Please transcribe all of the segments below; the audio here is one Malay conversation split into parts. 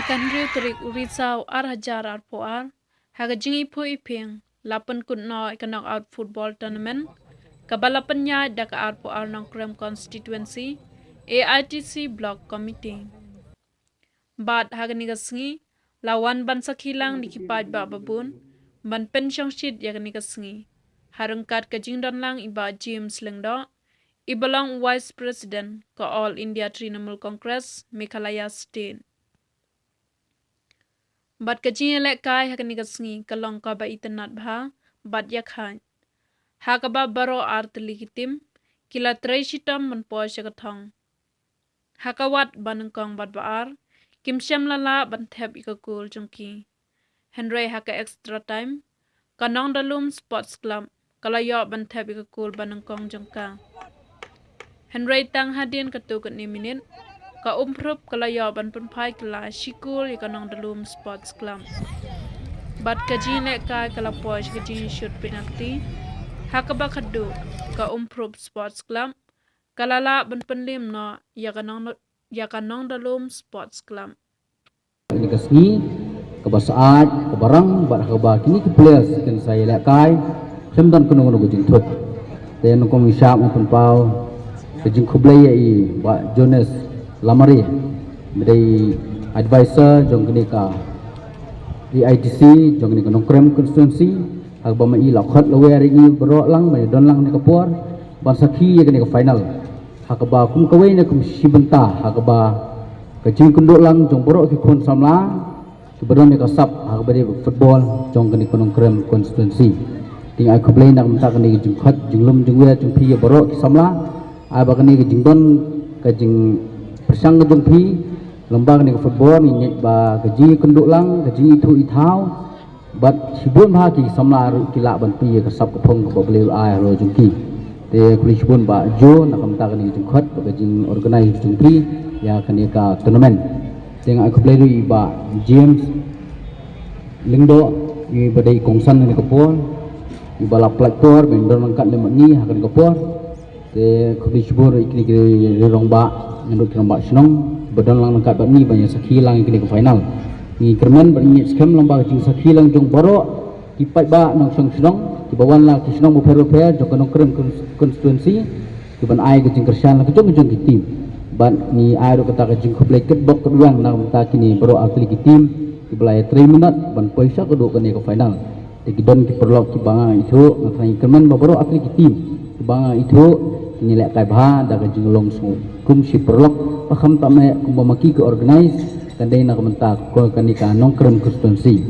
Akan riu terik urisau ar hajar ar poar, haga jingi po iping, lapan kun no ikanok out football tournament, kabalapan nya daka ar poar nong krem constituency, AITC block committee. Bad haga nigasengi, lawan ban sakilang dikipaj ba babun, ban pensyong shit yaga nigasengi. Harungkat kajing dan lang iba James Lengdo, ibalang Vice President ke All India Trinamool Congress, Meghalaya State. Bat kajing elek kai haka nigasengi kalong ka ba itanat bha, bat yakhan. Haka ba baro art likitim, kila tray shitam menpo syakathong. Haka wat banengkong bat baar, kim syam lala ban thep ikakul jongki. Henry haka extra time, kanong dalum sports club, kalayo ban thep ikakul banengkong jongka. Henry tang hadin katukut ni minit, ka umprup kalayo ban penpai kala shikul ikanong dalum sports club. Bat kajin lek kai kala posh kajin shoot penalty, haka ba kadu ka umprup sports club, kalala ban penlim no yakanong dalum sports club. Ini kesni, kebasaat, kebarang, bat haba kini ke players kan saya lek kai, semdan kuno gujing tut. Dan kong isyap maupun pau, kejing kublai i bat Jonas Lamari, dari advisor jong kini ka AITC jong kini ka nongkrem constituency, haba mai lakhat lawe ringi berok lang mai don lang ni kapur, ban sakhi ya kini ka final. Hakaba kum kawai na kum sibenta, hakaba kajing kunduk lang jong borok ki kon samla keberon ni kasap hak bari football jong kani konong krem constituency ting ai kublai nak menta kani jing khat jing lum jing we jing phi borok ki samla ai ba kani jing don kajing persang jing phi lomba kani football ni nyet ba kaji kunduk lang kaji itu ithau bat sibun ba ki samla ru kila ban phi kasap kapong ko boleh ai ro jing ki te kuli sibun ba jo nak menta kani jing khat ba kajing organize jing phi ya kani ka tournament tengah aku play dulu iba James Lingdo iba dari Kongsan ni kapur iba la plaktor bendor angkat lemak ni akan kapur te kuli subur ikni kiri rong ba ngendut rong ba senong bedon lang angkat ba ni banyak sakhi lang ikni ke final ni kerman bernyet skam lomba jing sakhi lang jong boro kipat ba nong song senong ki bawan la ki senong bu fer jong nong krem constituency ki ban ai ke jing kersan la jong ki team ban ni air kata kajing kublai ketbok keduang nak minta kini bro atlet tim di belai 3 minit ban paisa kedua kini ke final di don ki perlu ki banga itu ngatrai kemen bro atlet tim ki banga itu kini lek kai bah da kajing long su kum si perlu pakam tame kum maki ke organize kandai nak minta ko kani ka nongkrem constituency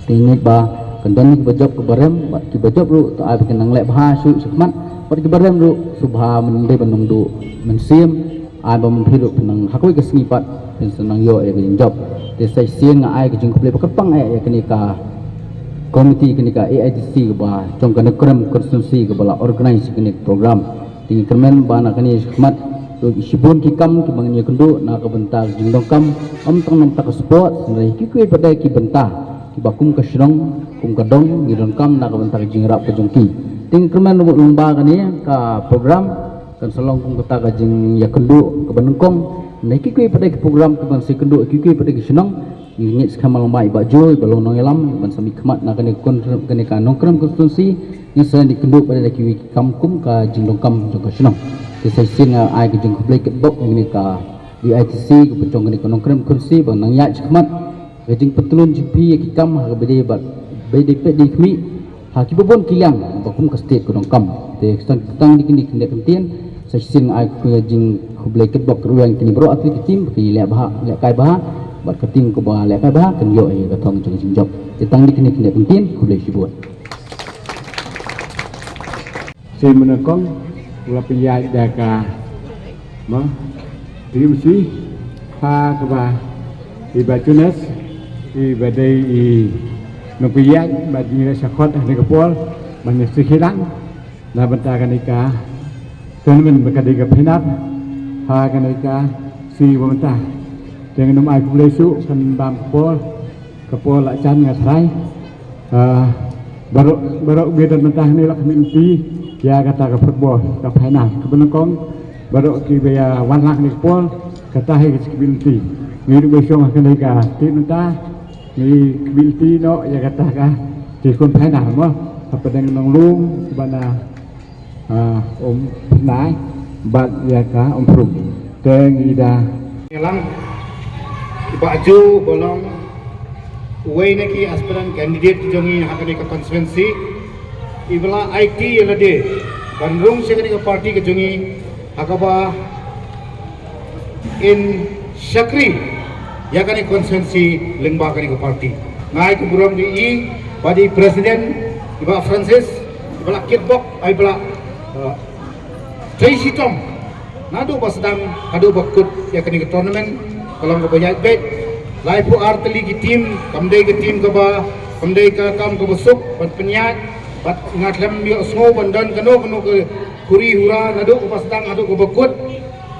tingit ba kandon ki bajop ke barem ki bajop ru to ai kenang lek bah su sekmat pat ki barem ru subha mende bandung du mensim ai ba memphiru penang hakoi ke sengipat dan senang yo ya kejing job desa siang ai kejing kuplai pakapang ya kini ka komiti kini ka AITC ke ba jong kana krem constituency ke bala organize kini program tinggi kermen ba na kini khmat do sibun ki kam ki bangnya kendu na ka bentar jing dong kam tang nam tak sport senai ki kui pada ki bentah ki bakum ka shrong kum ka dong ni dong kam na ka bentar jing rap ka jongki tinggi kermen lomba kani ka program kan salong kung kata kajing ya kendu ke benengkong naik kui pada ke program ke ban sekendu kui pada ke senang ngit skamal mai baju balong nongelam ban sami khmat na kane kon kane ka nongkram konstitusi ni sa di kendu pada ki kamkum ka jing dongkam jong ka senang ke sai sing ai ke jing kublai ke bok ni ka di ITC ke pencong kane ka nongkram konstitusi ban nang ya khmat ke jing petulun jing pi ki kam ha bede bat bede pe di khmi ha ki bobon kilang bakum ka state ko dongkam te tang di kini kende pentien sesing ai ku jing kublai ket bok ruang kini bro atlet tim ki le bah le kai bah bat keting ko bah le kai bah kan yo ai ka thong jing jing job tang di kini kende pentin kublai sibut si menekong ula piyai daka ma tim si ha ka ba iba tunas iba dei i no piyai ba ni sakot ni kapol banyak sikilang na bentakan ika tournament berkadika pinap ha kanika si wamta dengan nom ai kublai su kan bam kapol la chan ngatrai baru bedan mentah ni lak minti ya kata ke football ke final kebenengkong baru ki baya wan lak ni kapol kata he ki minti ni du besong akan ka ti nta ni kbilti no ya kata ka ti kon phai na mo apa dengan nong lung bana om nai bat ya ka om prum teng ida Ngelang baju bolong uai neki aspiran candidate jongi hakani ka konstituensi ibla IT yelade bandung sekani ka parti ke jongi hakaba in Syakri yakani konstituensi lengba kani ka parti ngai ku buram di i badi presiden iba Francis ibla kitbok ibla Tracy Tom nado basdang adu bakut yakani ka tournament kalau ko bayat bet lai pu arteli ki team kamdai ke team ka ba kamdai ka kam ko busuk ban penyat bat ngatlam bi osmo bandan kano ke kuri hura nado ko basdang adu ko bakut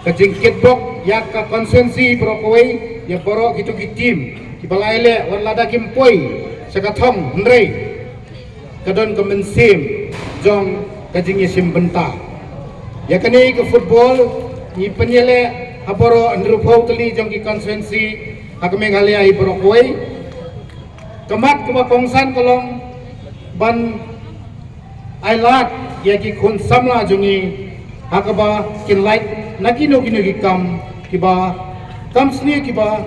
ka jingkit bok yak ka konsensi propoi ya borok itu ki team ki balaile wan lada kim poi sakathong ndrei kadon ko mensim jong ka jingisim benta yakani ke football ni penyele aporo andrupau teli jong ki konsensi hak Meghalaya hi borokoi kemat ke kongsan kolong ban ailat ya ki khun samla jongi hakaba kin light nakino kino ki kam kiba kam sni kiba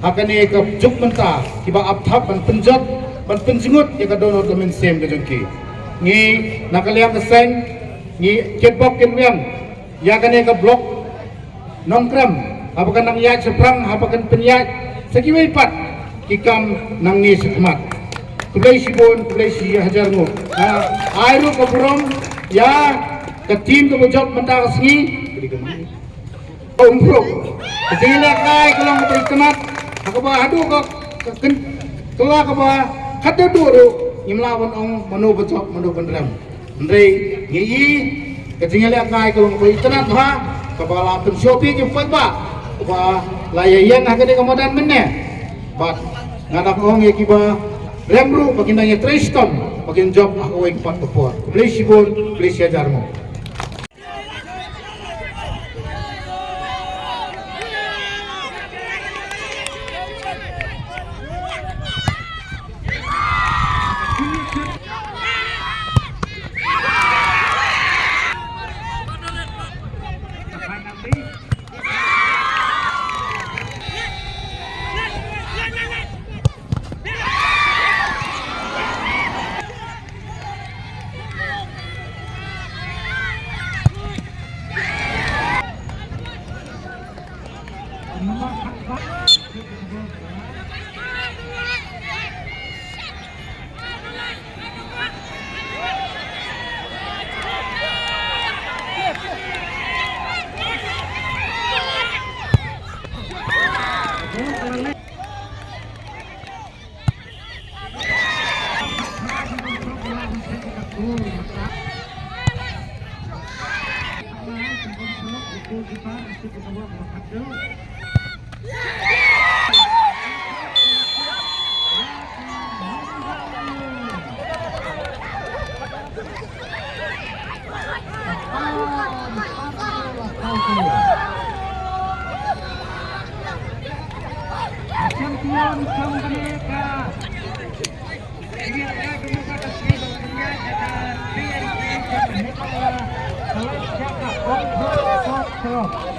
hakane ka juk menta kiba apthap ban penjot ban penjingut ya ka donor kemen sem ke jongki ni nakaliak keseng ni ketbok kenwiang ya kane ka blok nongkram apakan nang ya seprang apakan penyat sekiwai pat kikam nang ni sekemat kulai sibon kulai si hajar ngo airu ka burom ya ka tim ka bojok menta asngi umpro kejila kai kolong ka kemat akaba adu ka kela ka ba kadu duru imlawan ong manu bojok manu benram ndrei ngi kejila kai kolong ka tenat ha kepala pensiopi ke ba ba layayan hakane kemudian menne bat ngadak ong ya kiba remru baginanya tristom bagin job aku wing pat popor please sibon please jarmo Terima kasih.